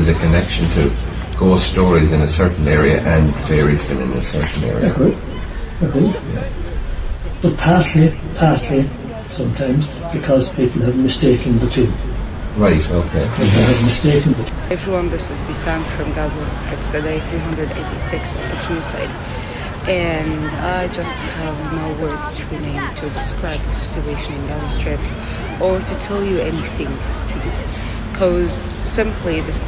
is a connection to ghost stories in a certain area and fairies in a certain area. Agreed. Yeah. But partly, sometimes, because people have mistaken the two. Right, okay. They have mistaken the two. Everyone, this is Bissam from Gaza. It's the day 386 of the genocide. And I just have no words remain to describe the situation in Gaza Strip or to tell you anything to do. Because simply this...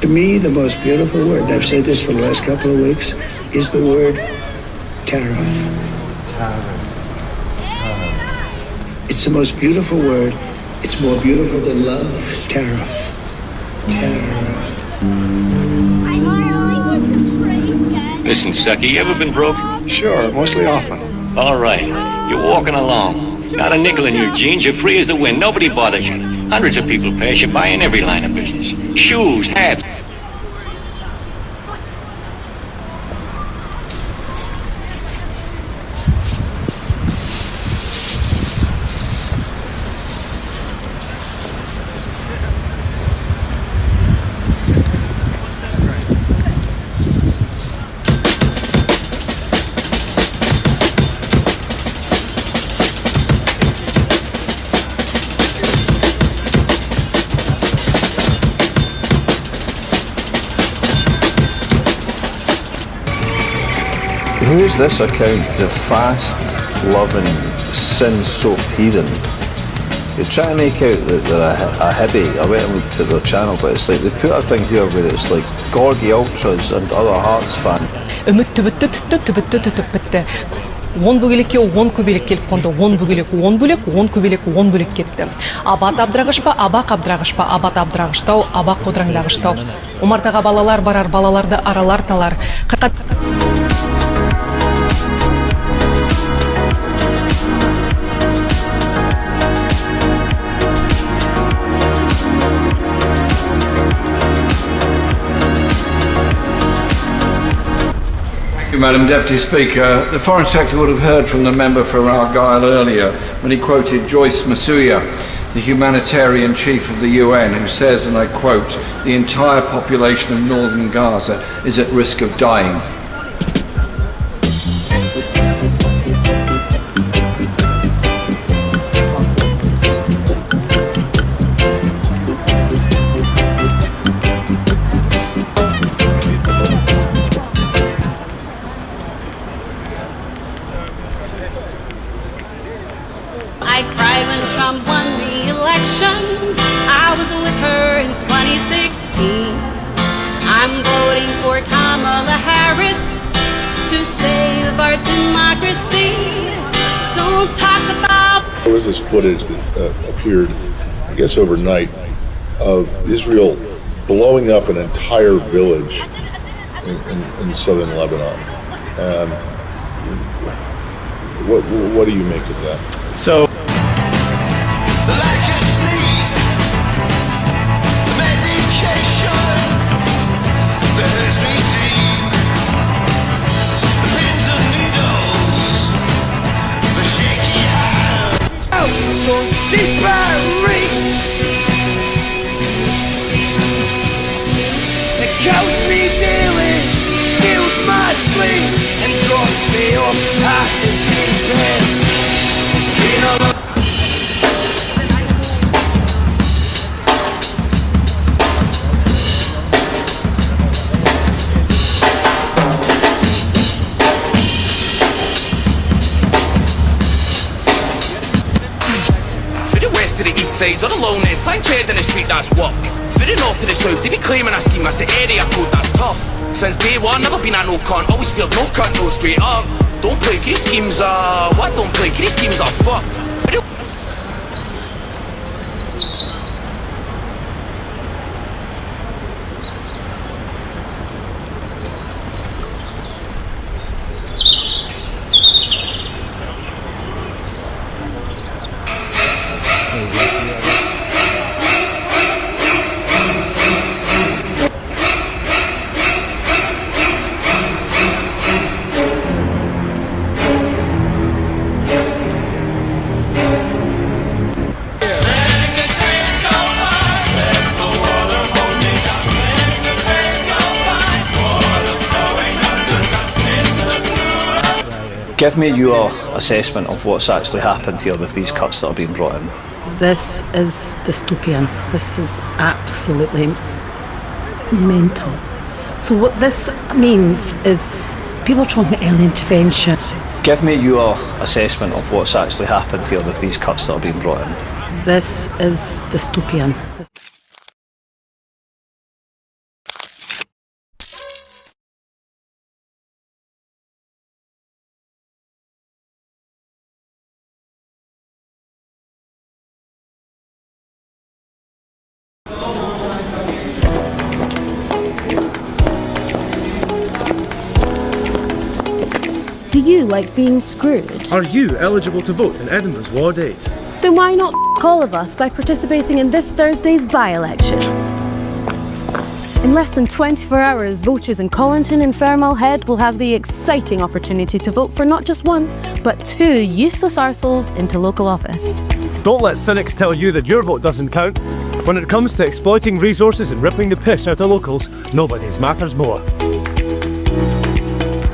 To me, the most beautiful word, and I've said this for the last couple of weeks, is the word tariff. It's the most beautiful word. It's more beautiful than love. Tariff. Listen, Sucky, you ever been broke? Sure, mostly often. All right. You're walking along. Not a nickel in your jeans. You're free as the wind. Nobody bothers you. Hundreds of people pass you by in every line of business. Shoes, hats. Who is this account? The fast, loving, sin-soaked heathen. You're trying to make out that they're a hippie. I went and looked at their channel, but it's like they've put a thing here where it's like Gorgie Ultras and other Hearts fans. Он бөгелекке 10 көбелек келіп қонды, 10 бөгелек 10 бөлек, 10 көбелек 10 бөлек кетті. Абат абдырағышпа, абақ абдырағышпа, абат абдырағыштау, абақ қодыраңдағыштау. Омартаға балалар барар, балаларды аралар талар. Madam Deputy Speaker, the Foreign Secretary would have heard from the member for Argyll earlier when he quoted Joyce Masuya, the humanitarian chief of the UN, who says, and I quote, "The entire population of northern Gaza is at risk of dying." I cried when Trump won the election. I was with her in 2016. I'm voting for Kamala Harris to save our democracy. Don't talk about... There was this footage that appeared, I guess overnight, of Israel blowing up an entire village in southern Lebanon. What do you make of that? So Kills me daily, steals my sleep, and drops me off half the deep end. It's been a long... For the west to the east sides, all the loneliness, I'm trading the street, that's walk. For the north to the south, they be claiming I scheme, that's the area code, that's tough. Since day one, never been a no cunt, always feel no cunt, no straight up. Don't play grey schemes, what? Don't play grey schemes, fuck. Give me your assessment of what's actually happened here with these cuts that are being brought in. This is dystopian. This is absolutely mental. So what this means is people are talking early intervention. Give me your assessment of what's actually happened here with these cuts that are being brought in. This is dystopian. Do you like being screwed? Are you eligible to vote in Edinburgh's Ward 8? Then why not all of us by participating in this Thursday's by-election? In less than 24 hours, voters in Collington and Fermal Head will have the exciting opportunity to vote for not just one, but 2 useless arseholes into local office. Don't let cynics tell you that your vote doesn't count. When it comes to exploiting resources and ripping the piss out of locals, nobody's matters more.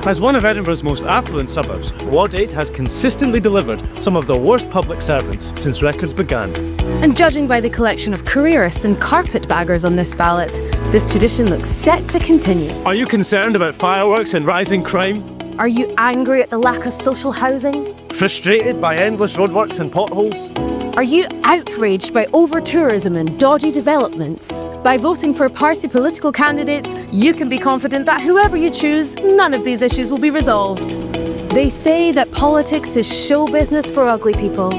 As one of Edinburgh's most affluent suburbs, Ward 8 has consistently delivered some of the worst public servants since records began. And judging by the collection of careerists and carpetbaggers on this ballot, this tradition looks set to continue. Are you concerned about fireworks and rising crime? Are you angry at the lack of social housing? Frustrated by endless roadworks and potholes? Are you outraged by over-tourism and dodgy developments? By voting for party political candidates, you can be confident that whoever you choose, none of these issues will be resolved. They say that politics is show business for ugly people.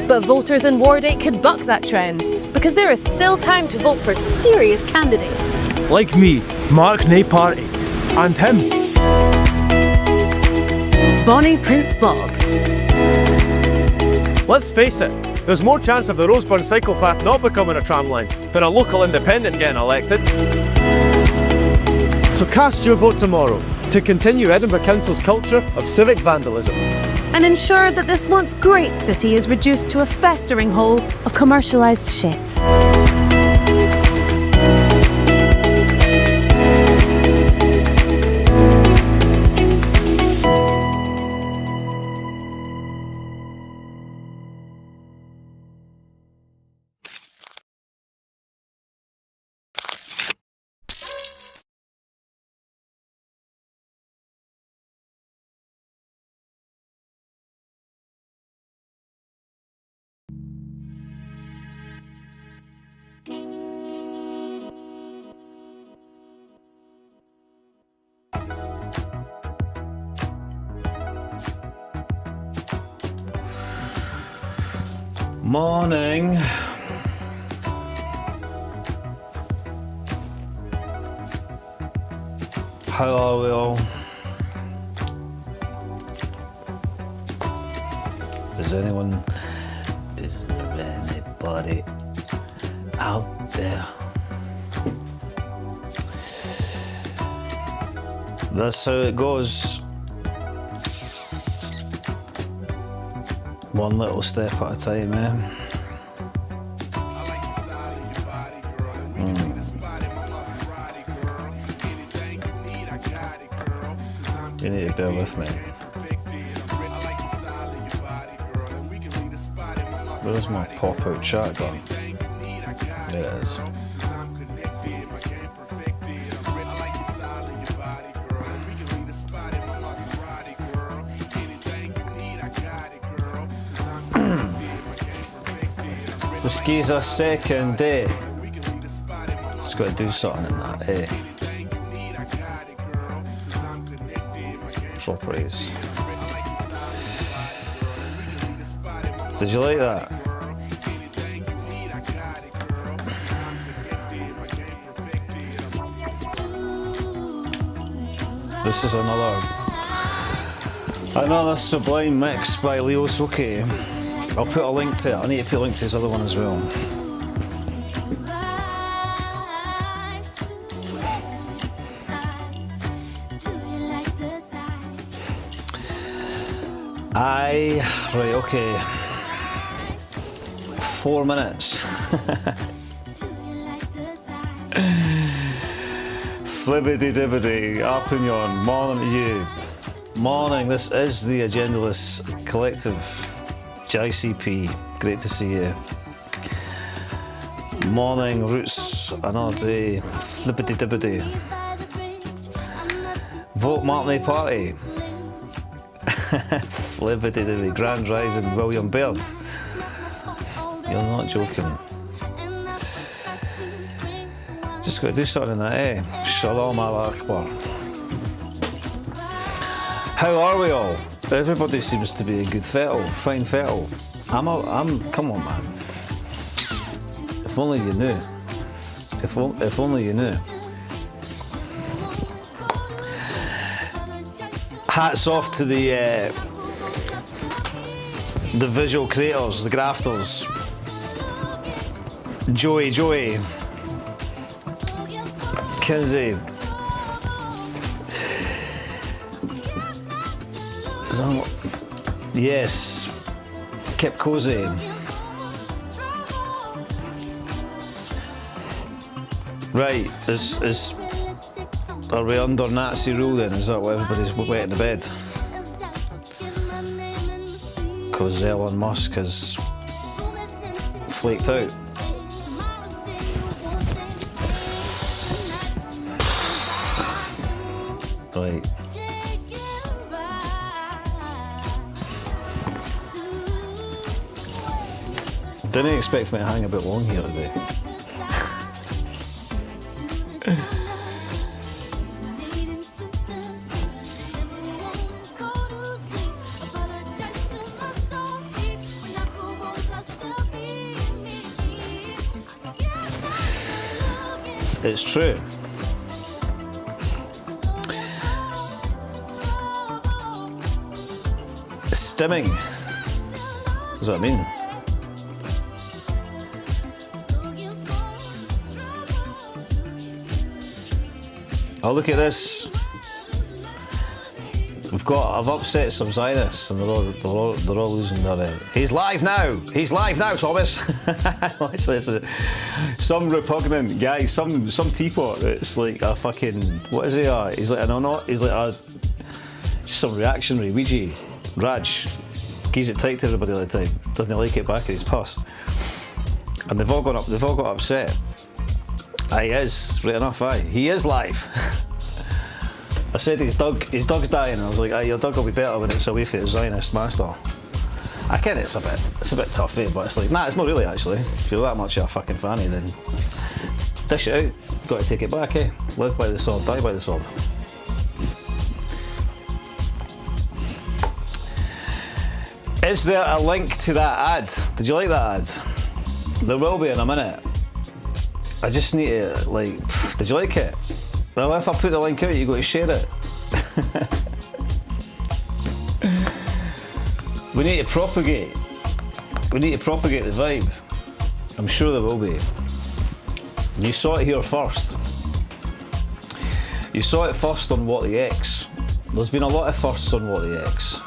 But voters in Ward 8 could buck that trend, because there is still time to vote for serious candidates. Like me, Mark Nae Party, and him. Bonnie Prince Bob. Let's face it, there's more chance of the Roseburn psychopath not becoming a tramline than a local independent getting elected. So cast your vote tomorrow to continue Edinburgh Council's culture of civic vandalism. And ensure that this once great city is reduced to a festering hole of commercialised shit. Morning. How are we all? Is there anybody out there? That's how it goes. One little step at a time, eh? You need to bear with me. Where's my pop-out shotgun? There it is. Just give us a second, eh? It's got to do something in that, eh? Properties. Did you like that? This is another sublime mix by Leo Soke. I'll put a link to it. I need to put a link to his other one as well. Right, okay. 4 minutes. Flibbity dibbity, Arpignon, morning to you. Morning, this is the Agendaless Collective. JCP, great to see you. Morning, Roots, another day. Flibbity dibbity. Vote Martinay Party. Flibbity dibbity, Grand Rising, William Baird. You're not joking. Just got to do something in that, eh? Shalom Allah Akbar. How are we all? Everybody seems to be in good fettle, fine fettle. Come on, man. If only you knew. If only you knew. Hats off to the visual creators, the grafters. Joey, Kinsey, yes, Kip Cozy. Right, are we under Nazi rule then? Is that what everybody's wetting the bed? Because Elon Musk has flaked out. Right. Didn't expect me to hang a bit long here today. It's true. Stimming. What does that mean? Oh, look at this. I've upset some Zionists and they're all losing their... He's live now, Thomas. Some repugnant guy, some teapot that's like a fucking... What is he? He's like he's like a... Some reactionary Ouija. Raj. Keys it tight to everybody all the time. Doesn't like it back in his puss. And they've all got upset. He is, right enough, he is live. I said his dog's dying, and I was like, your dog will be better when it's away from his Zionist master. I get it's a bit tough, but it's like, nah, it's not really actually. If you're that much of a fucking fanny, then dish it out. Got to take it back, eh? Live by the sword, die by the sword. Is there a link to that ad? Did you like that ad? There will be in a minute. I just need to, did you like it? Well, if I put the link out, you got to share it. We need to propagate the vibe. I'm sure there will be. You saw it here first. You saw it first on What the X. There's been a lot of firsts on What the X.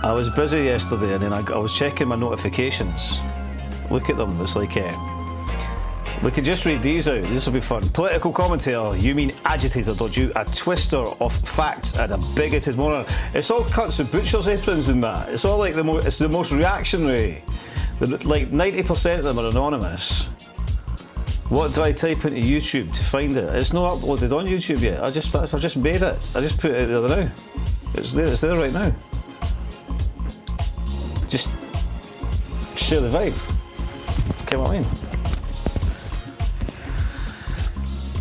I was busy yesterday and then I was checking my notifications. Look at them, it's like we could just read these out, this will be fun. Political commentator, you mean agitator, don't you? A twister of facts and a bigoted moron. It's all cunts with butcher's aprons in that. It's all like it's the most reactionary. Like 90% of them are anonymous. What do I type into YouTube to find it? It's not uploaded on YouTube yet. I just made it. I just put it out the other now. It's there right now. Just share the vibe. Okay, what I mean?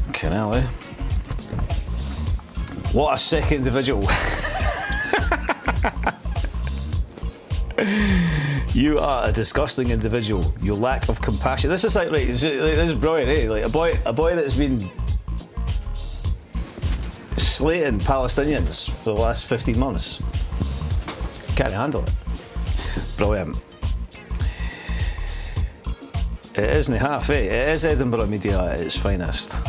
Okay, now, What a sick individual. You are a disgusting individual. Your lack of compassion. This is like, right, this is brilliant, eh? Like a boy that's been slating Palestinians for the last 15 months. Can't handle it. Brilliant. It isn't half, eh? It is Edinburgh media at its finest.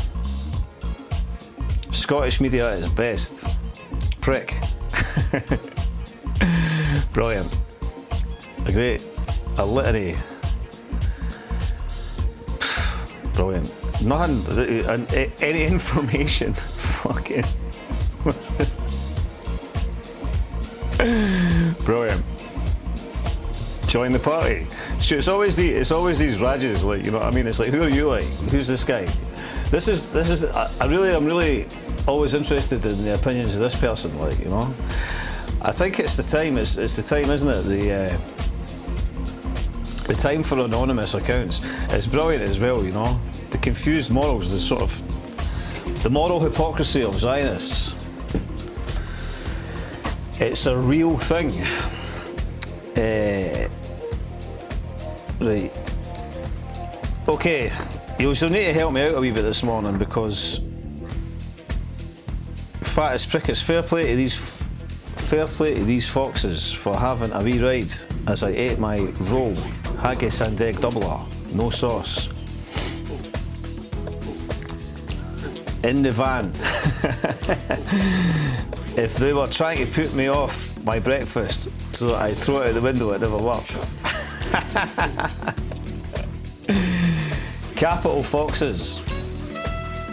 Scottish media at its best. Prick. Brilliant. A litany. Brilliant. Nothing, any information. Fucking. What's this? Brilliant. Join the party. So it's always these Rajas, like, you know what I mean? It's like, who are you, like? Who's this guy? This is. I'm really always interested in the opinions of this person, like, you know. I think it's the time. It's the time, isn't it? The time for anonymous accounts. It's brilliant as well, you know. The confused morals, the sort of the moral hypocrisy of Zionists. It's a real thing. Right. Okay. You'll need to help me out a wee bit this morning, because fattest prickers, fair play to these foxes for having a wee ride as I ate my roll, haggis and egg doubler, no sauce, in the van. If they were trying to put me off my breakfast so that I throw it out the window, it never worked. Capital foxes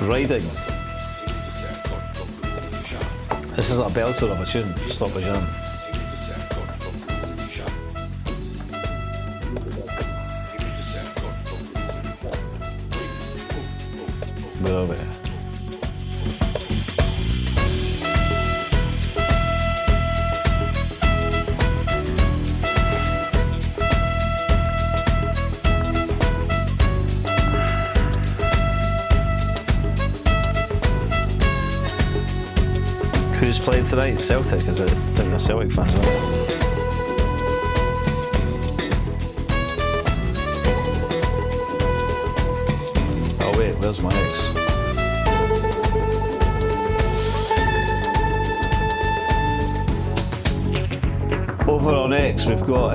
riding. This is a belter of a tune. Stop a jam. Where are we? Who's playing tonight? Celtic, is it? I think they're Celtic fans, aren't they? Oh wait, where's my ex? Over on X, we've got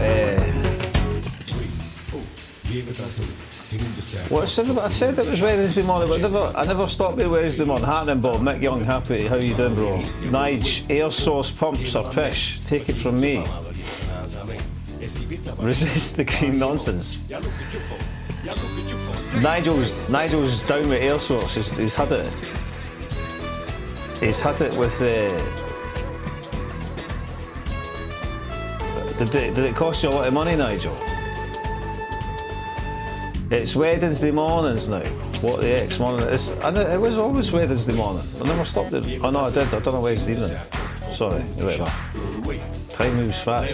what's it? I said it was Wednesday morning, but I never stopped at Wednesday morning. Happening, Bob. Mick Young, happy. How you doing, bro? Nige, air source pumps are pish. Take it from me. Resist the green nonsense. Nigel's down with air source. He's had it. He's had it with the. Did it cost you a lot of money, Nigel? It's Wednesday mornings now. What the X morning is? And it was always Wednesday morning. I never stopped it. Oh no, I did. I done a Wednesday evening. Sorry, whatever. Time moves fast.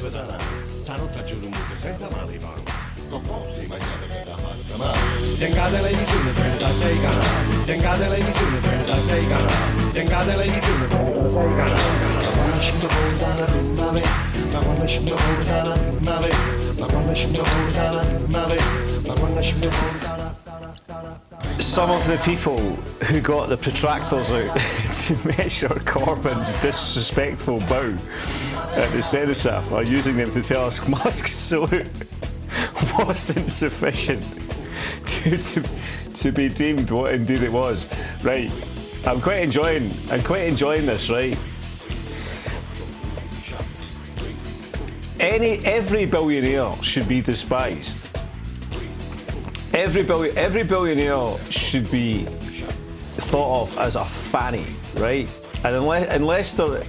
Some of the people who got the protractors out to measure Corbyn's disrespectful bow at the cenotaph are using them to tell us Musk's salute wasn't sufficient to be deemed what indeed it was. Right, I'm quite enjoying this, right? Every billionaire should be despised. Every billionaire should be thought of as a fanny, right? And unless they're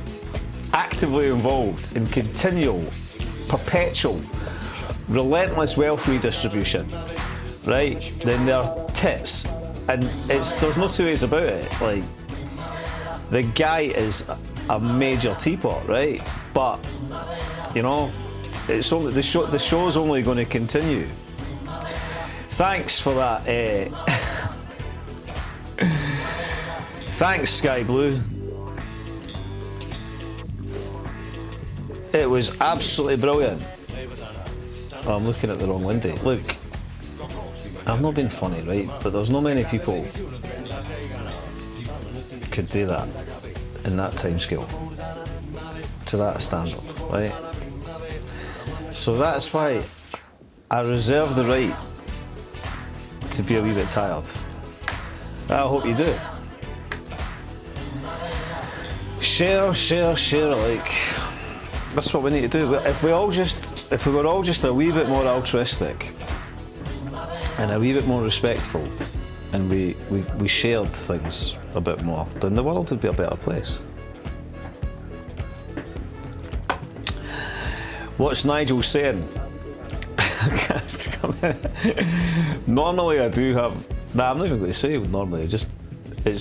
actively involved in continual, perpetual, relentless wealth redistribution, right? Then they're tits. and there's no two ways about it. Like, the guy is a major teapot, right? But you know, it's only the show's only going to continue. Thanks for that. Thanks, Sky Blue. It was absolutely brilliant. Oh, I'm looking at the wrong Lindy. Look, I've not been funny, right? But there's not many people could do that in that time scale to that standard, right? So that's why I reserve the right to be a wee bit tired. I hope you do. Share, like, that's what we need to do. If we were all just a wee bit more altruistic and a wee bit more respectful, and we shared things a bit more, then the world would be a better place. What's Nigel saying? Normally I do have... Nah, I'm not even going to say normally, it's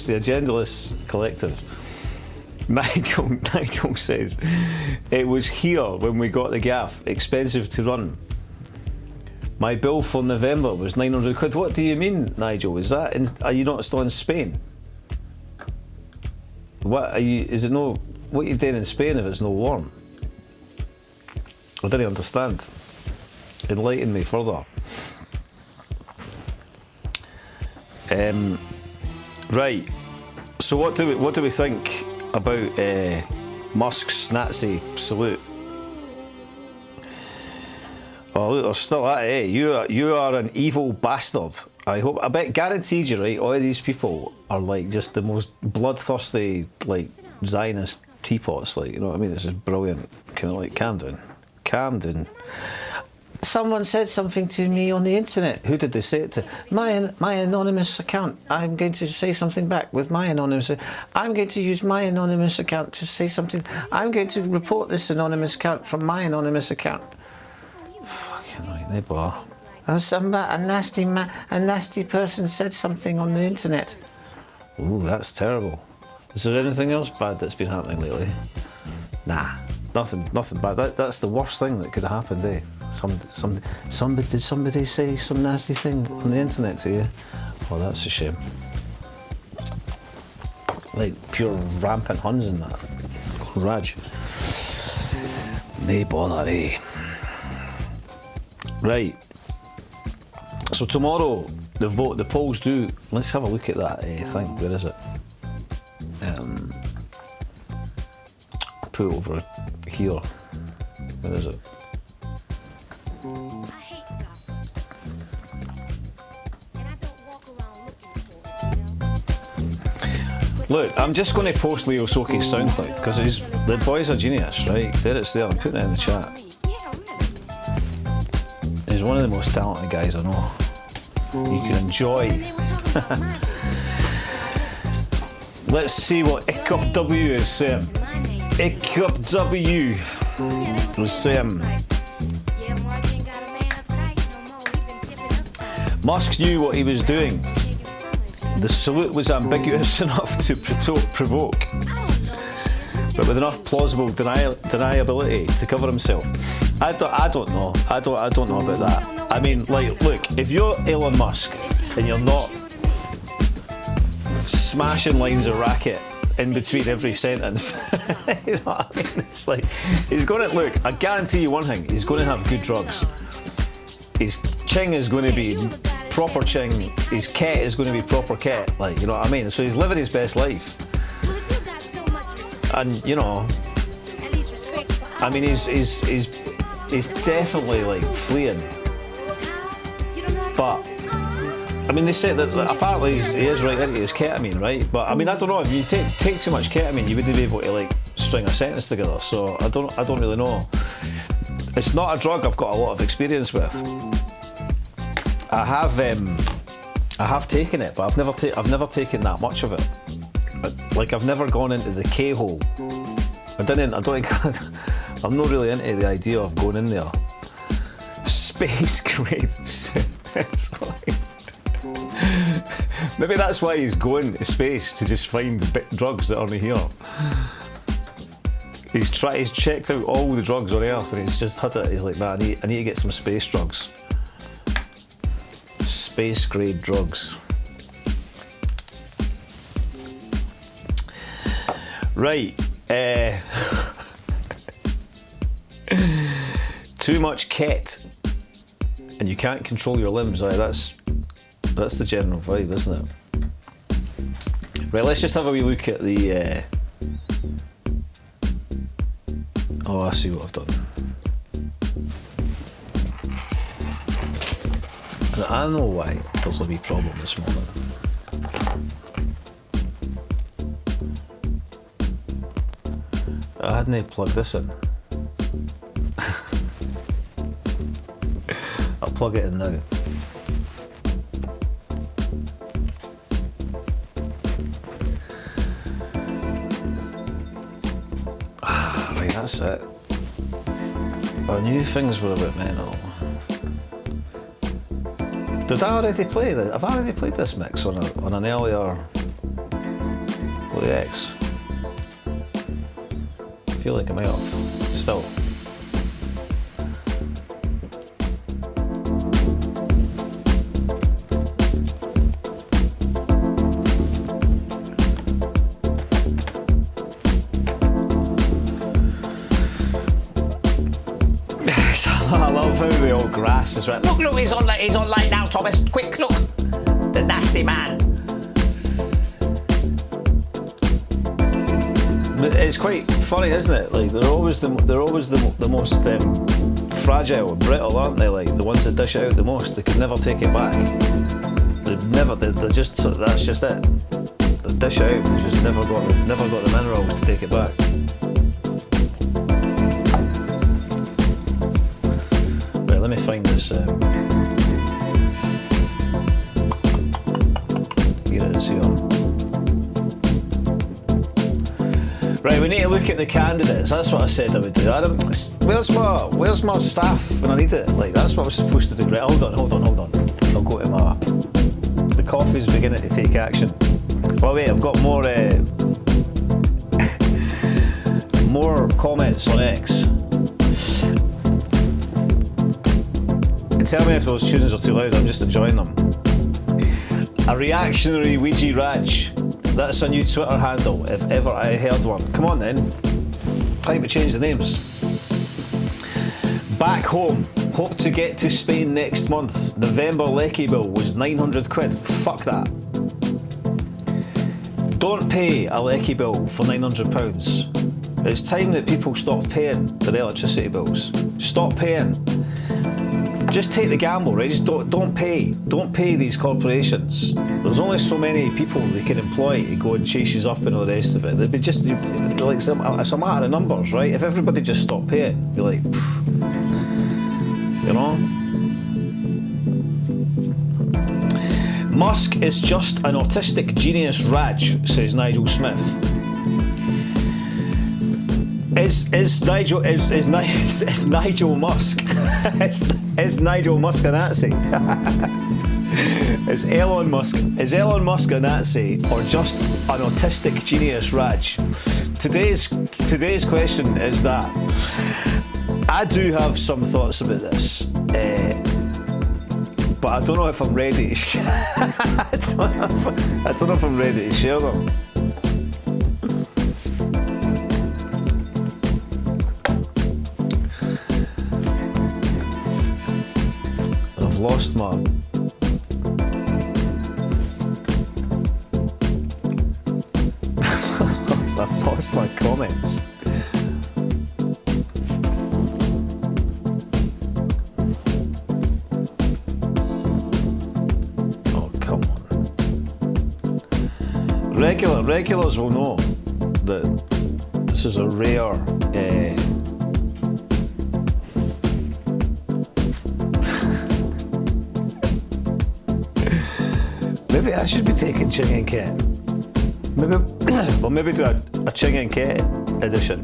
the Agendaless Collective. Nigel says, it was here when we got the gaff, expensive to run. My bill for November was 900 quid. What do you mean, Nigel? Is that are you not still in Spain? What are you, is it no, what are you doing in Spain if it's no warm? I didn't understand. Enlighten me further. Right. So what do we think about Musk's Nazi salute? Oh, look, there's still that. Eh? You are an evil bastard. I bet guaranteed you, right? All of these people are like just the most bloodthirsty, like Zionist teapots. Like, you know what I mean? This is brilliant. Kind of like, calm down. Someone said something to me on the internet. Who did they say it to? My anonymous account. I'm going to say something back with my anonymous. I'm going to use my anonymous account to say something. I'm going to report this anonymous account from my anonymous account. Fucking right, they bar. A nasty person said something on the internet. Ooh, that's terrible. Is there anything else bad that's been happening lately? Nah, nothing bad. That's the worst thing that could have happened, eh? Did somebody say some nasty thing on the internet to you? Oh, that's a shame. Like pure rampant Huns and that. Raj. They bother, eh? Right. So tomorrow the polls do. Let's have a look at that thing. Where is it? Put it over here. Where is it? Look, I'm just going to post Leo Soki's SoundCloud because the boy's a genius, right? There it's there. I'm putting it in the chat. He's one of the most talented guys I know. You can enjoy. Let's see what Ikup W is saying. Ikup W is saying. Musk knew what he was doing. The salute was ambiguous enough to provoke, but with enough plausible deniability to cover himself. I don't know. I don't know about that. I mean, like, look, if you're Elon Musk and you're not smashing lines of racket in between every sentence, you know what I mean? It's like he's going to look. I guarantee you one thing: he's going to have good drugs. His ching is going to be proper ching. His ket is going to be proper ket. Like, you know what I mean? So he's living his best life. And you know, I mean, he's definitely like fleeing. But I mean, they say that apparently he is right into his ketamine, right? But I mean, I don't know, if you take too much ketamine, you wouldn't be able to like string a sentence together. So I don't really know. It's not a drug I've got a lot of experience with. I have taken it, but I've never taken that much of it. Like, I've never gone into the K-hole. I'm not really into the idea of going in there. Space grade. It's like Maybe that's why he's going to space, to just find drugs that aren't here. He's checked out all the drugs on Earth, and he's just had it. He's like, man, I need to get some space drugs. Space grade drugs. Right. Too much ket, and you can't control your limbs. That's the general vibe, isn't it? Right, let's just have a wee look at the. Oh, I see what I've done. And I know why there's a wee problem this morning. I hadn't plugged this in. I'll plug it in now. Right, that's it. I knew things were a bit mental. Did I already play this? Have I already played this mix on an earlier EleX? I feel like I might have. Still. I love how the old grass is right. Look, he's on light now, Thomas. Quick, look, the nasty man. It's quite funny, isn't it? Like they're always the most fragile and brittle, aren't they? Like the ones that dish out the most, they can never take it back. They're just that's just it. They dish out. They just never got the minerals to take it back. Let me find this. Here it is here. Right, we need to look at the candidates. That's what I said I would do. Where's my staff when I need it? Like that's what I was supposed to do. Right, hold on. I'll go to my. The coffee's beginning to take action. Well, wait, I've got more more comments on X. Tell me if those tunes are too loud, I'm just enjoying them. A reactionary Ouija Raj. That's a new Twitter handle, if ever I heard one. Come on then. Time to change the names. Back home. Hope to get to Spain next month. November Lecky bill was 900 quid. Fuck that. Don't pay a Lecky bill for £900. It's time that people stop paying their electricity bills. Stop paying. Just take the gamble, right? Just don't pay these corporations. There's only so many people they can employ to go and chase you up and all the rest of it. They'd be just like it's a matter of numbers, right? If everybody just stopped paying, you're like, pff, you know. Musk is just an autistic genius, Raj, says Nigel Smith. Is Nigel Musk is Nigel Musk a Nazi? Is Elon Musk a Nazi or just an autistic genius, Raj? Today's question is that. I do have some thoughts about this, but I don't know if I'm ready to I don't know if I'm ready to share them. Lost my I've lost my comments. Oh come on. Regulars will know that this is a rare maybe I should be taking Ching and Ket. Maybe do a Ching and Ket edition.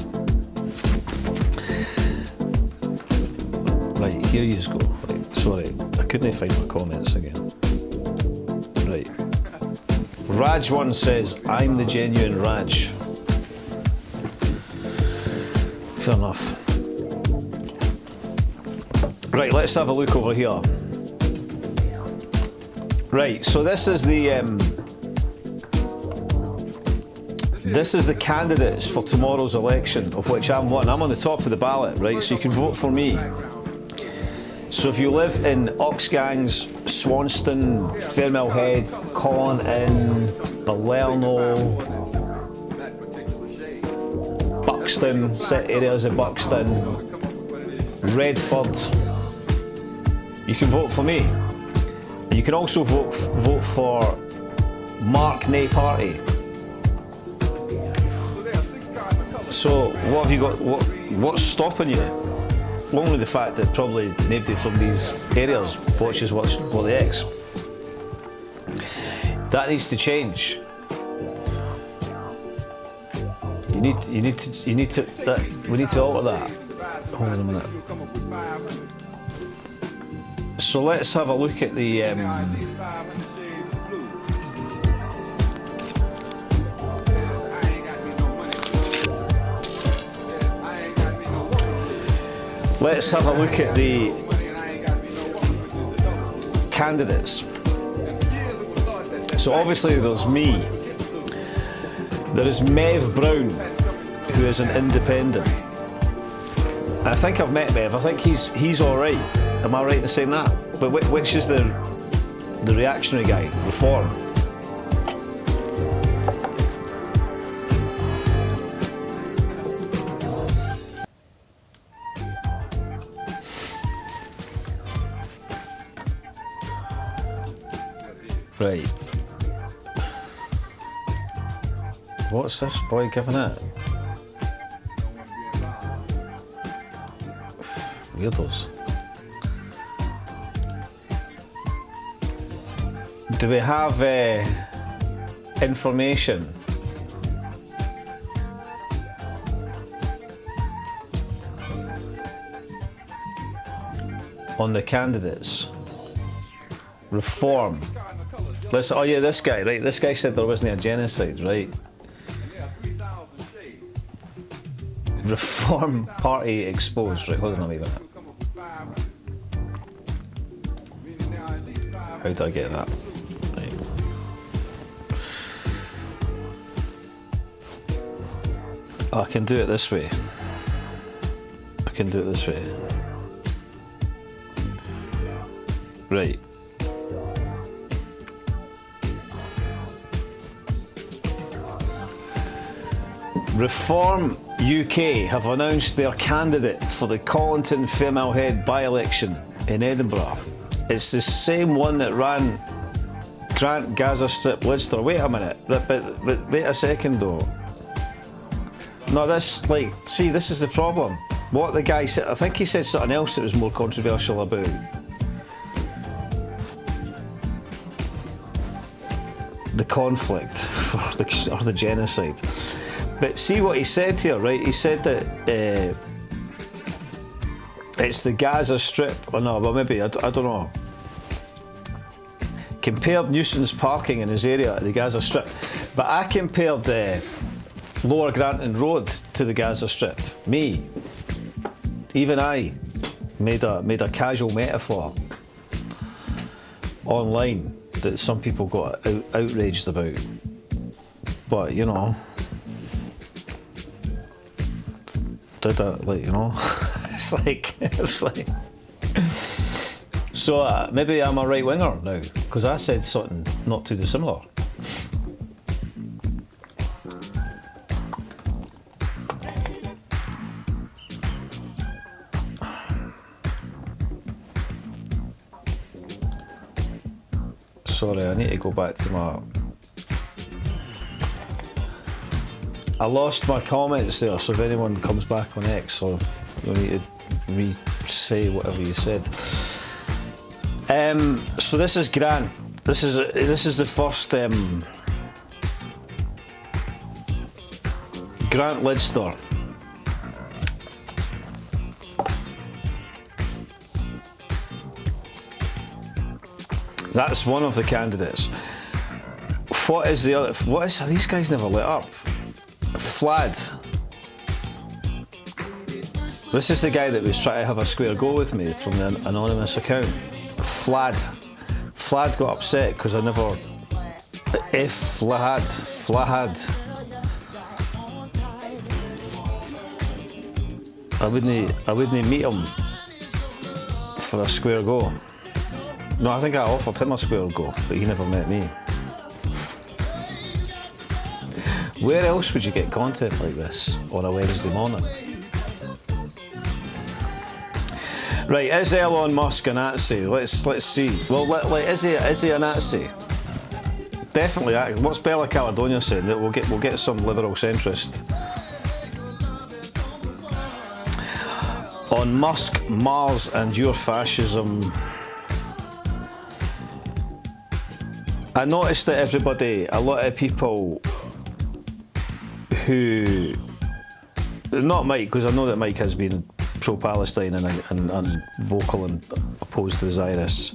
Right, here you go. Right, sorry, I couldn't find my comments again. Right. Raj1 says, I'm the genuine Raj. Fair enough. Right, let's have a look over here. Right, so this is the candidates for tomorrow's election, of which I'm one. I'm on the top of the ballot, right? So you can vote for me. So if you live in Oxgangs, Swanston, Fairmill Head, Colin Inn, Balerno, Buxton, set areas of Buxton, Redford, you can vote for me. You can also vote for Mark Nay Party. So what have you got? What's stopping you? Only the fact that probably nobody from these areas watches what the X. That needs to change. We need to alter that. Hold on a minute. So let's have a look at the let's have a look at the candidates. So obviously there's me. There is Mev Brown, who is an independent. I think I've met Mev. I think he's all right. Am I right in saying that? But which is the reactionary guy? Reform. Right. What's this boy giving it? Weirdos. Do we have information? On the candidates? Reform. Oh yeah, this guy, right? This guy said there wasn't a genocide, right? Reform Party exposed. Right, hold on a minute. How did I get that? Right. Oh, I can do it this way. I can do it this way. Right. Reform UK have announced their candidate for the Collington Fairmill Head by-election in Edinburgh. It's the same one that ran Grant Gaza Strip Lidster. Wait a minute, but wait a second though. No, this, see, this is the problem. What the guy said, I think he said something else that was more controversial about the conflict or the genocide. But see what he said here, right? He said that it's the Gaza Strip, or no, but maybe, I don't know. Compared nuisance parking in his area at the Gaza Strip. But I compared Lower Granton Road to the Gaza Strip. Me. Even I made a casual metaphor online that some people got outraged about. But, you know, did that, you know, it's like, so maybe I'm a right winger now because I said something not too dissimilar. Sorry, I need to go back to my. I lost my comments there, so if anyone comes back on X, so you'll need to re-say whatever you said. So this is Gran. This is the first Grant Lidster. That's one of the candidates. What is the other? What is? These guys never let up. Flad. This is the guy that was trying to have a square go with me from the anonymous account. Flad. Flad got upset because I never. Flad. I wouldn't meet him for a square go. No, I think I offered him a square go, but he never met me. Where else would you get content like this on a Wednesday morning? Right, is Elon Musk a Nazi? Let's see. Well, is he a Nazi? Definitely. What's Bella Caledonia saying? That we'll get some liberal centrist on Musk, Mars, and your fascism. I noticed that a lot of people who, not Mike, because I know that Mike has been pro-Palestine and vocal and opposed to the Zionists.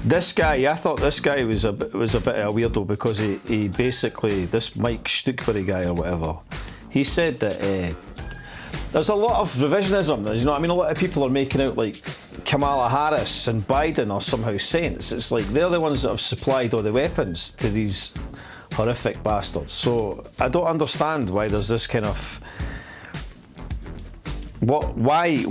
This guy, I thought this guy was a bit of a weirdo because he basically, this Mike Stuckbury guy or whatever, he said that there's a lot of revisionism. You know what I mean? A lot of people are making out like Kamala Harris and Biden are somehow saints. It's like they're the ones that have supplied all the weapons to these horrific bastards. So I don't understand why there's this kind of why is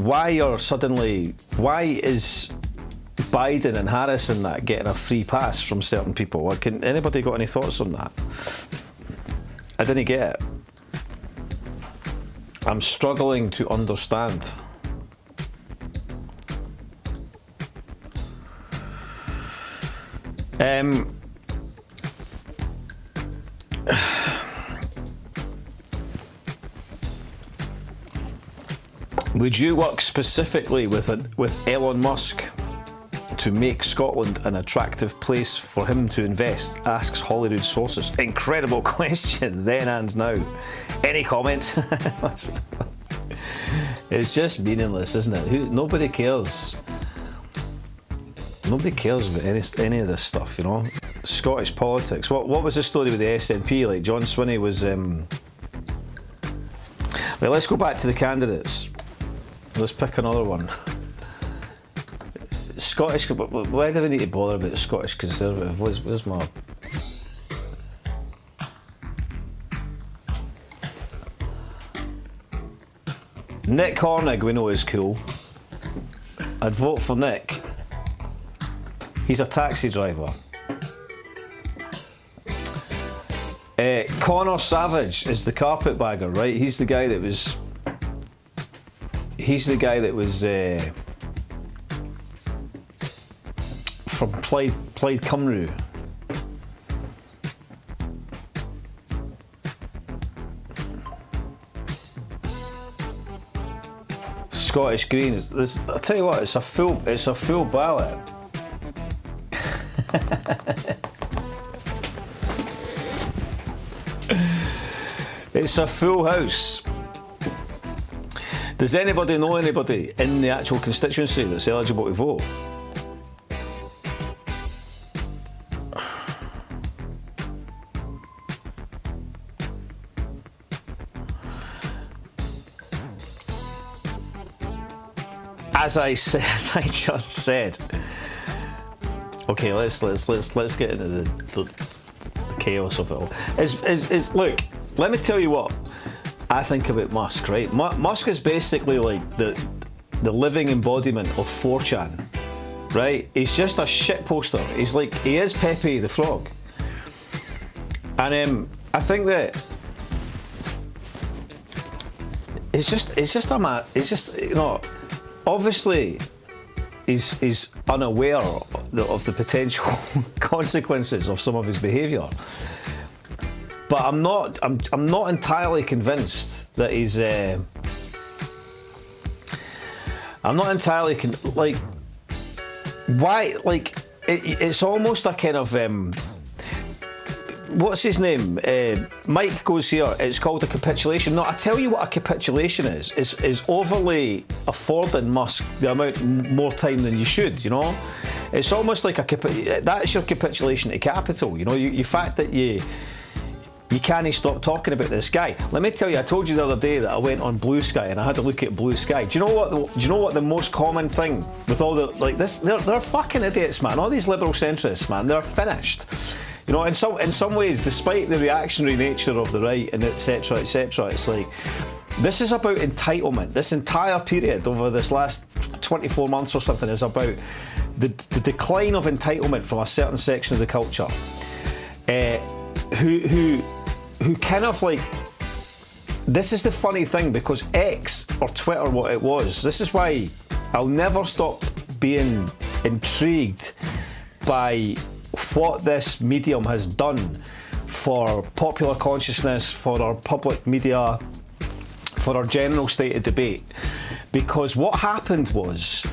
Biden and Harris and that getting a free pass from certain people? Can anybody got any thoughts on that? I didn't get it. I'm struggling to understand. Would you work specifically with Elon Musk to make Scotland an attractive place for him to invest? Asks Holyrood Sources. Incredible question, then and now. Any comments? It's just meaningless, isn't it? Nobody cares. Nobody cares about any of this stuff, you know. Scottish politics. What was the story with the SNP? Like John Swinney was. Well, let's go back to the candidates. Let's pick another one. Scottish. Why do we need to bother about the Scottish Conservative? Where's my? Nick Hornig, we know is cool. I'd vote for Nick. He's a taxi driver. Connor Savage is the carpetbagger, right? He's the guy that was from Plaid Cymru. Scottish Greens. I'll tell you what, it's a full ballot. It's a full house. Does anybody know anybody in the actual constituency that's eligible to vote? As I just said. Okay, let's get into the chaos of it all. Look, let me tell you what I think about Musk, right? Musk is basically like the living embodiment of 4chan, right? He's just a shit poster. He is Pepe the Frog. And I think that it's just you know, obviously he's unaware of the potential consequences of some of his behaviour. But I'm not entirely convinced that he's. I'm not entirely why? Like it's almost a kind of what's his name? Mike goes here. It's called a capitulation. No, I tell you what a capitulation is overly affording Musk the amount more time than you should. You know, it's almost like that's your capitulation to capital. You know, you fact that you can't stop talking about this guy. Let me tell you, I told you the other day that I went on Blue Sky and I had a look at Blue Sky. Do you know what the most common thing with all the like this? They're fucking idiots, man. All these liberal centrists, man, they're finished. You know, in some ways, despite the reactionary nature of the right and etc., it's like this is about entitlement. This entire period over this last 24 months or something is about the decline of entitlement from a certain section of the culture, who kind of like. This is the funny thing, because X, or Twitter, what it was. This is why I'll never stop being intrigued by what this medium has done for popular consciousness, for our public media, for our general state of debate. Because what happened was,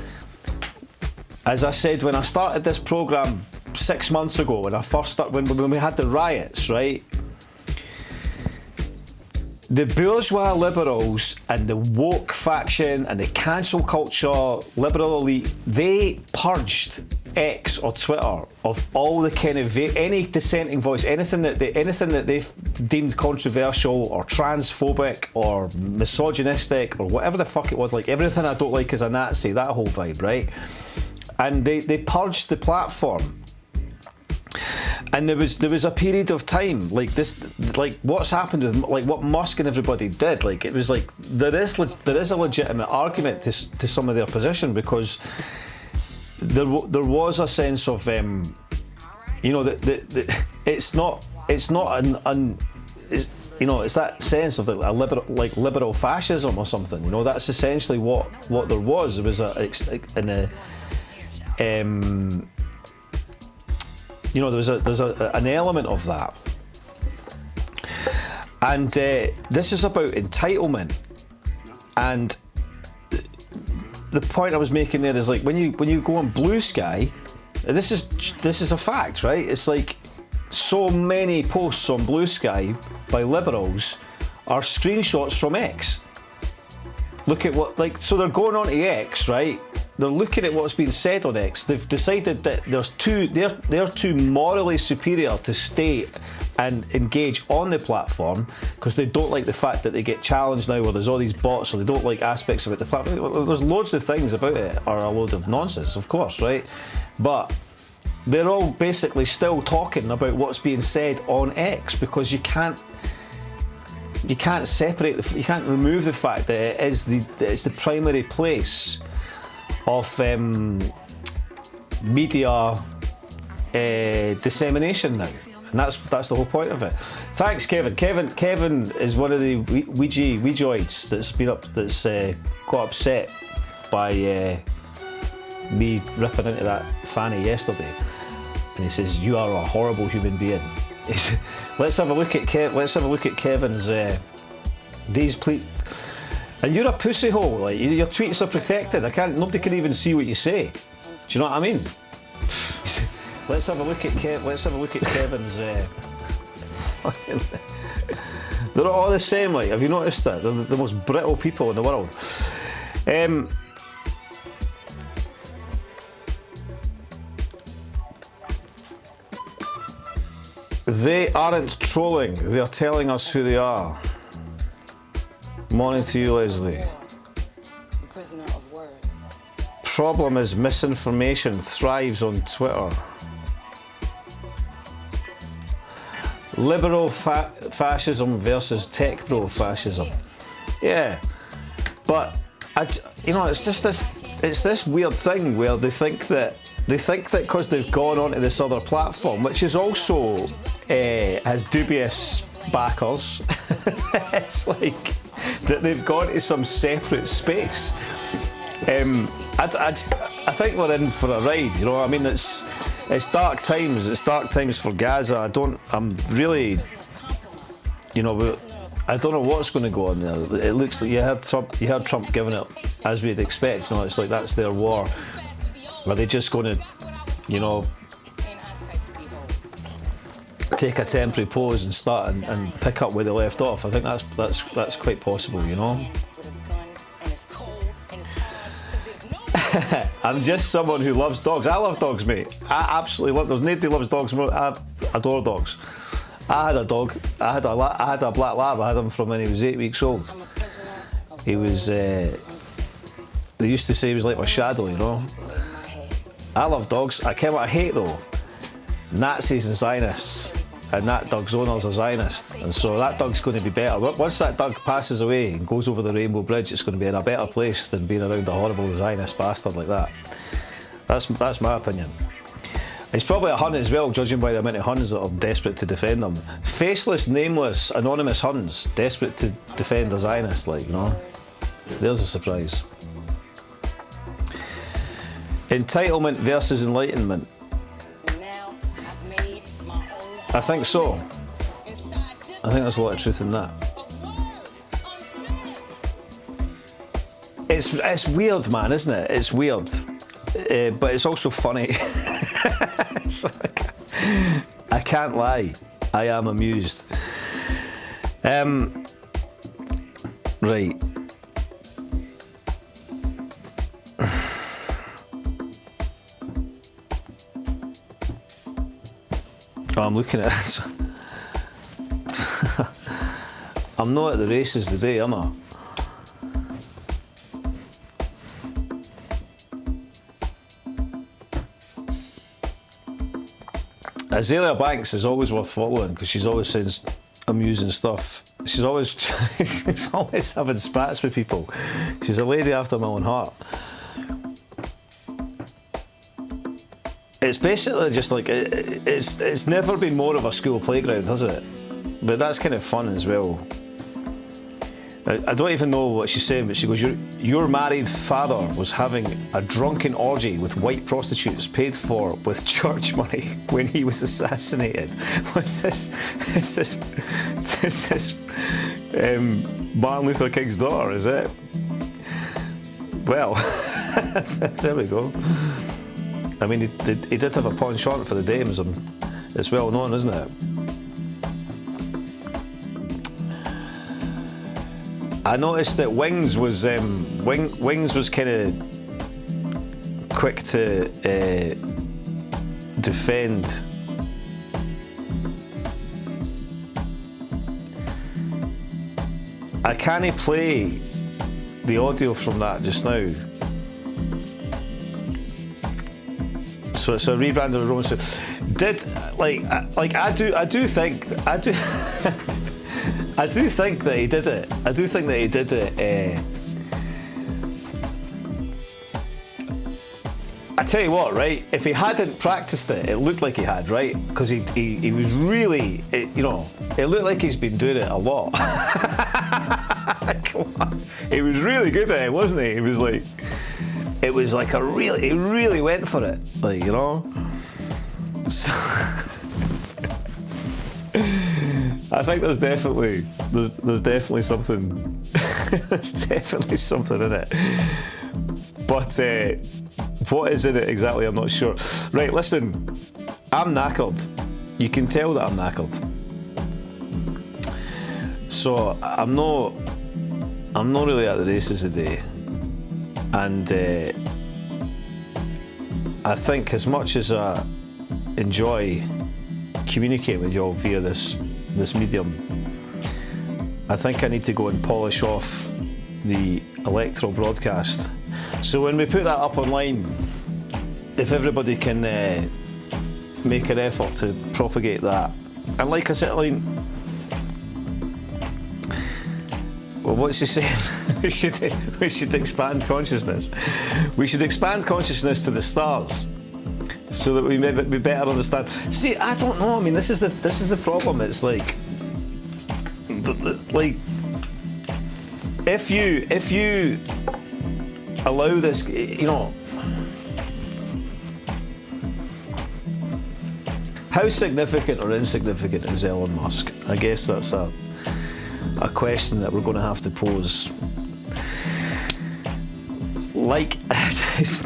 as I said when I started this programme 6 months ago, when we had the riots, right? The bourgeois liberals and the woke faction and the cancel culture liberal elite, they purged X or Twitter of all the kind of any dissenting voice, anything that they've deemed controversial or transphobic or misogynistic or whatever the fuck it was, like everything I don't like is a Nazi, that whole vibe, right? And they purged the platform. And there was a period of time like this, like what's happened with like what Musk and everybody did. Like it was like there is a legitimate argument to some of their position, because there was a sense of you know that it's not it's that sense of a liberal fascism or something. You know, that's essentially what there was. There was you know, there's an element of that, and this is about entitlement. And the point I was making there is like when you go on Blue Sky, this is a fact, right? It's like so many posts on Blue Sky by liberals are screenshots from X. Look at what, like, so they're going on to X, right? They're looking at what's been said on X. They've decided that they're too morally superior to stay and engage on the platform because they don't like the fact that they get challenged now, or there's all these bots, or they don't like aspects about the platform. There's loads of things about it are a load of nonsense, of course, right? But they're all basically still talking about what's being said on X, because you can't separate you can't remove the fact that it's the primary place of media dissemination now, and that's the whole point of it. Thanks, Kevin. Kevin is one of the Ouijoids that's got upset by me ripping into that fanny yesterday, and he says you are a horrible human being. Let's have a look at Kevin's these please. And you're a pussy hole, like your tweets are protected. Nobody can even see what you say. Do you know what I mean? Let's have a look at Kevin's. They're all the same. Like, have you noticed that? They're the most brittle people in the world. They aren't trolling. They are telling us who they are. Morning to you, Leslie. Prisoner of words. Problem is misinformation thrives on Twitter. Liberal fascism versus techno-fascism. Yeah, but it's just this weird thing where they think that because they've gone onto this other platform, which is also has dubious backers, it's like that they've gone to some separate space. I think we're in for a ride. You know, I mean, it's dark times. It's dark times for Gaza. I'm really, you know, I don't know what's going to go on there. It looks like you heard Trump giving it as we'd expect. You know, it's like that's their war. Are they just going to, you know, take a temporary pause and start and pick up where they left off. I think that's quite possible, you know. I'm just someone who loves dogs. I love dogs, mate. I absolutely love. There's nobody loves dogs more. I adore dogs. I had a dog. I had a black lab. I had him from when he was 8 weeks old. He was. They used to say he was like my shadow, you know. I love dogs. I what I hate though. Nazis and Zionists. And that dog's owner's a Zionist, and so that dog's going to be better. Once that dog passes away and goes over the Rainbow Bridge, it's going to be in a better place than being around a horrible Zionist bastard like that. That's my opinion. He's probably a Hun as well, judging by the amount of Huns that are desperate to defend him. Faceless, nameless, anonymous Huns, desperate to defend a Zionist, like, you know. There's a surprise. Entitlement versus enlightenment. I think so. I think there's a lot of truth in that. It's weird, man, isn't it? It's weird, but it's also funny. It's like, I can't lie. I am amused. Right. Oh, I'm looking at this. I'm not at the races today, am I? Azalea Banks is always worth following because she's always saying amusing stuff. She's always having spats with people. She's a lady after my own heart. It's basically just like it's never been more of a school playground, has it? But that's kind of fun as well. I don't even know what she's saying, but she goes, your married father was having a drunken orgy with white prostitutes paid for with church money when he was assassinated. What's this? Is this Martin Luther King's daughter, is it? Well, there we go. I mean, he did have a penchant for the dames, and it's well known, isn't it? I noticed that Wings was kind of quick to defend I can't play the audio from that just now. So it's a rebrand of the Roman. I do think that he did it. I do think that he did it. I tell you what, right? If he hadn't practiced it, it looked like he had, right? Because he was really, it looked like he's been doing it a lot. Come on. He was really good at it, wasn't he? He was like, he really went for it, like, you know? So I think there's definitely something, there's definitely something in it. But what is in it exactly, I'm not sure. Right, listen, I'm knackered. You can tell that I'm knackered. So I'm not really at the races today. And I think as much as I enjoy communicating with you all via this medium, I think I need to go and polish off the electoral broadcast. So when we put that up online, if everybody can make an effort to propagate that, and like I said, well, what's he saying? we should expand consciousness. We should expand consciousness to the stars, so that we better understand. See, I don't know. I mean, this is the problem. It's like if you allow this, you know, how significant or insignificant is Elon Musk? I guess that's a question that we're going to have to pose. Like, he's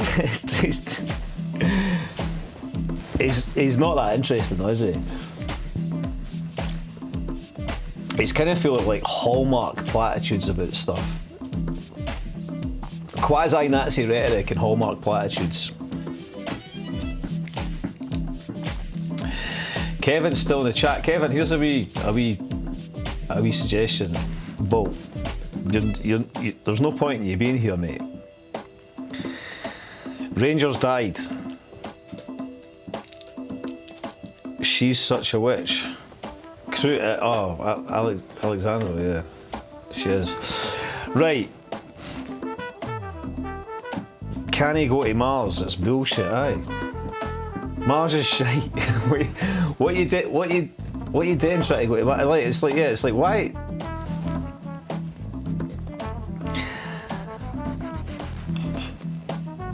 not that interesting, though, is he? He's kind of full of like hallmark platitudes about stuff. Quasi-Nazi rhetoric and hallmark platitudes. Kevin's still in the chat. Kevin, here's a wee suggestion. Well, there's no point in you being here, mate. Rangers died. She's such a witch. Alexandra, yeah, she is. Right. Can he go to Mars? It's bullshit, aye. Mars is shite. What you doing trying to go to Mars? Like, it's like why?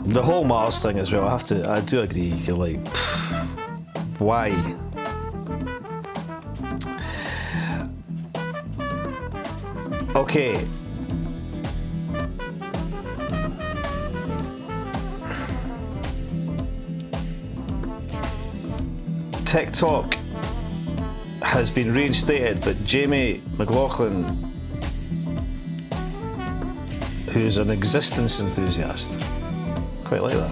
The whole Mars thing as well. I do agree. You're like, why? Okay. TikTok has been reinstated, but Jamie McLaughlin, who's an existence enthusiast, quite like that.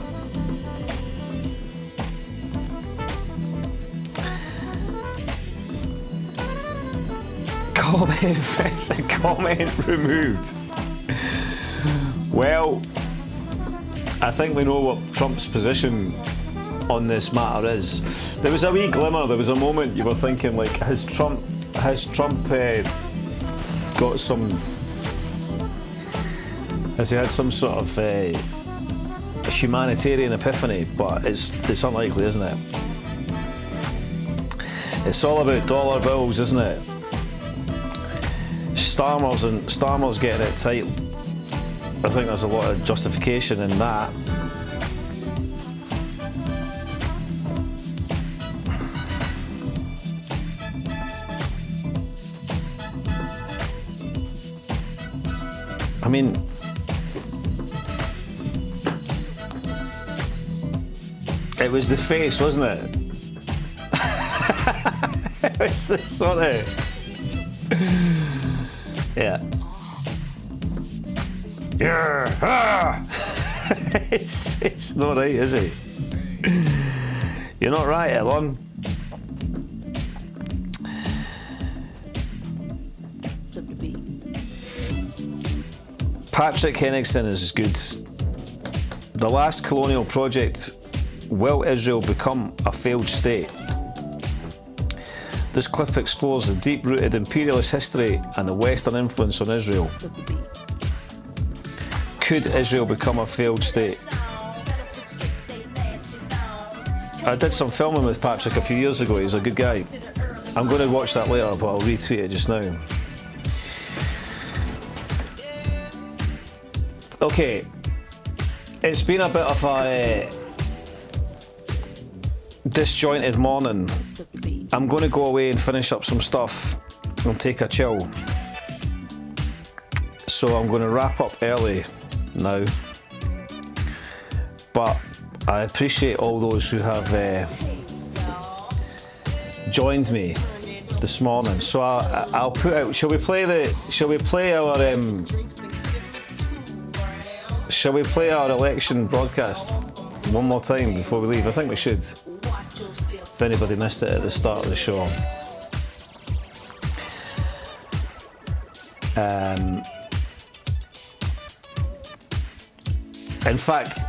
Comment removed. Well, I think we know what Trump's position on this matter is. There was a wee glimmer, there was a moment you were thinking like, has Trump got some, has he had some sort of humanitarian epiphany? But it's unlikely, isn't it? It's all about dollar bills, isn't it? Starmer's getting it tight. I think there's a lot of justification in that. I mean, it was the face, wasn't it? It was the sort of, yeah. Yeah. It's not right, is it? You're not right, Elon. Patrick Henningsen is good. The last colonial project. Will Israel become a failed state? This clip explores the deep-rooted imperialist history and the Western influence on Israel. Could Israel become a failed state? I did some filming with Patrick a few years ago. He's a good guy. I'm going to watch that later, but I'll retweet it just now. Okay, it's been a bit of a disjointed morning. I'm going to go away and finish up some stuff and take a chill. So I'm going to wrap up early now. But I appreciate all those who have joined me this morning. So I'll put out. Shall we play our election broadcast one more time before we leave? I think we should. If anybody missed it at the start of the show. In fact,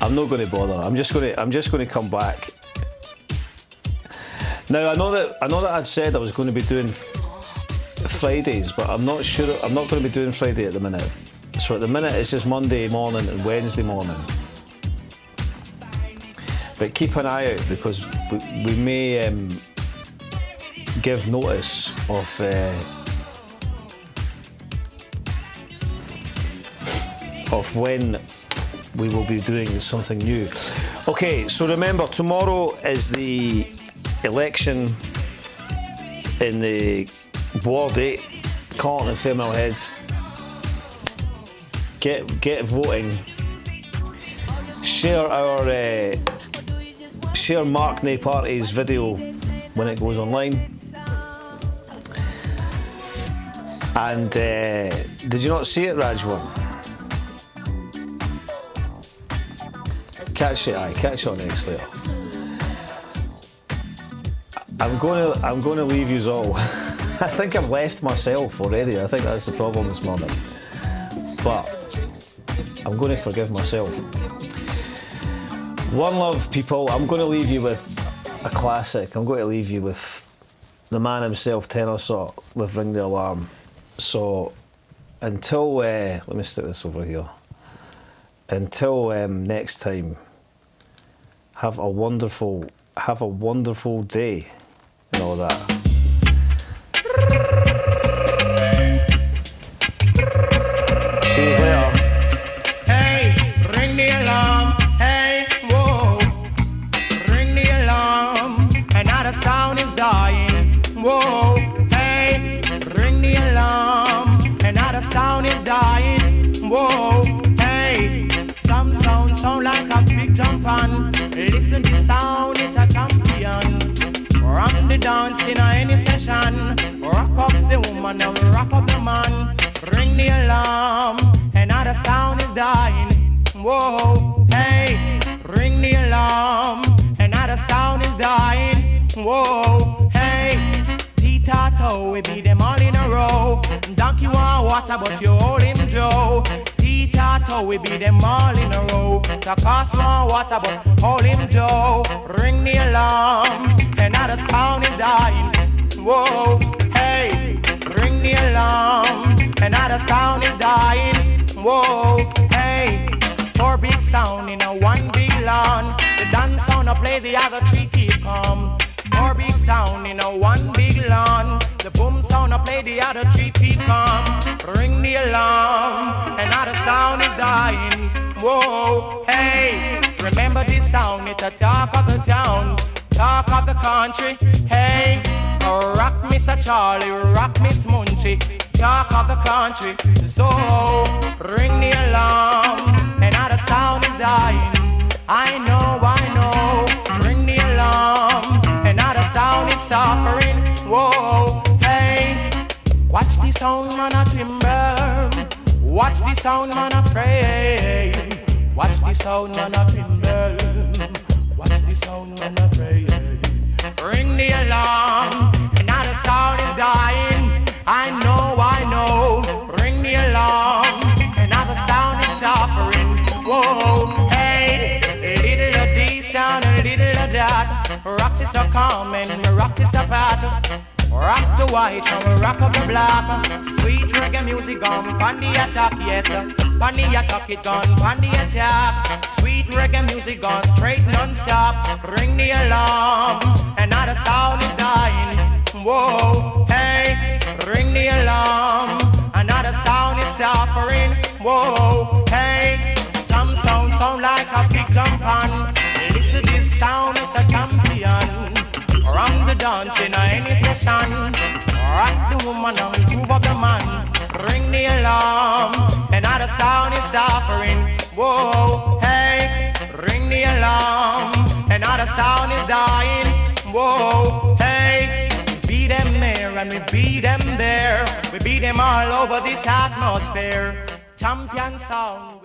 I'm not going to bother. I'm just going to come back. Now I know that I'd said I was going to be doing Fridays, but I'm not sure. I'm not going to be doing Friday at the minute. So at the minute it's just Monday morning and Wednesday morning. But keep an eye out because we may give notice of when we will be doing something new. Okay, so remember tomorrow is the election in the Ward 8, Carlton and Fairmill Head. Get voting. share our share Mark Nae Party's video when it goes online. And did you not see it, Rajwan? Catch it on X later. I'm going to leave you all. I think I've left myself already. I think that's the problem this morning. But I'm going to forgive myself. One love, people. I'm going to leave you with a classic. I'm going to leave you with the man himself, Tenor Saw, with Ring the Alarm. So until let me stick this over here. Until next time, have a wonderful day and all that. See you later. Hey, ring the alarm. Hey, whoa. Ring the alarm. Another sound is dying. Whoa. Hey, ring the alarm. Another sound is dying. Whoa. Hey, some sound like a big jump on. Listen to sound, it's a champion. Rock the dance in any session. Rock up the woman and rock up the man. Ring the alarm, another sound is dying. Whoa, hey, ring the alarm, another sound is dying. Whoa, hey, T-Tato, we beat them all in a row. Donkey want water, but you holding Joe. T-Tato, we beat them all in a row. The cost want water, but holding Joe. Ring the alarm, another sound is dying. Whoa, hey, ring the alarm, another sound is dying. Whoa, hey, 4 big sound in a 1 big lawn. The dance sound I play, the other 3 keep calm. 4 big sound in a 1 big lawn. The boom sound I play, the other 3 keep calm. Ring the alarm, another sound is dying. Whoa, hey, remember this sound, it's a talk of the town, talk of the country. Hey, rock Mr. Charlie, rock Miss Munchie, talk of the country. So ring the alarm, another sound is dying. I know, ring the alarm, another sound is suffering. Whoa, hey, watch the sound man a timber, watch the sound man a pray, watch the sound man a timber, watch the sound man a pray. Ring the alarm, another sound is dying. I know, ring the alarm, another sound is suffering. Whoa, hey, little of this sound, a little of that. Rock is the calm and rock is the battle. Rock the white and rock up the black. Sweet reggae music on the attack, yes. On the attack it on the attack. Sweet reggae music on straight non-stop. Ring the alarm, another sound is dying. Whoa, hey, ring the alarm, another sound is suffering. Whoa, hey, some sound like a big jump on. Listen to this sound, it's a champion. Rock the dance in any session. Rock the woman and move up the man. Ring the alarm, another sound is suffering. Whoa, hey, ring the alarm, another sound is dying. Whoa, hey, we beat them here and we beat them there. We beat them all over this atmosphere. Champion sound.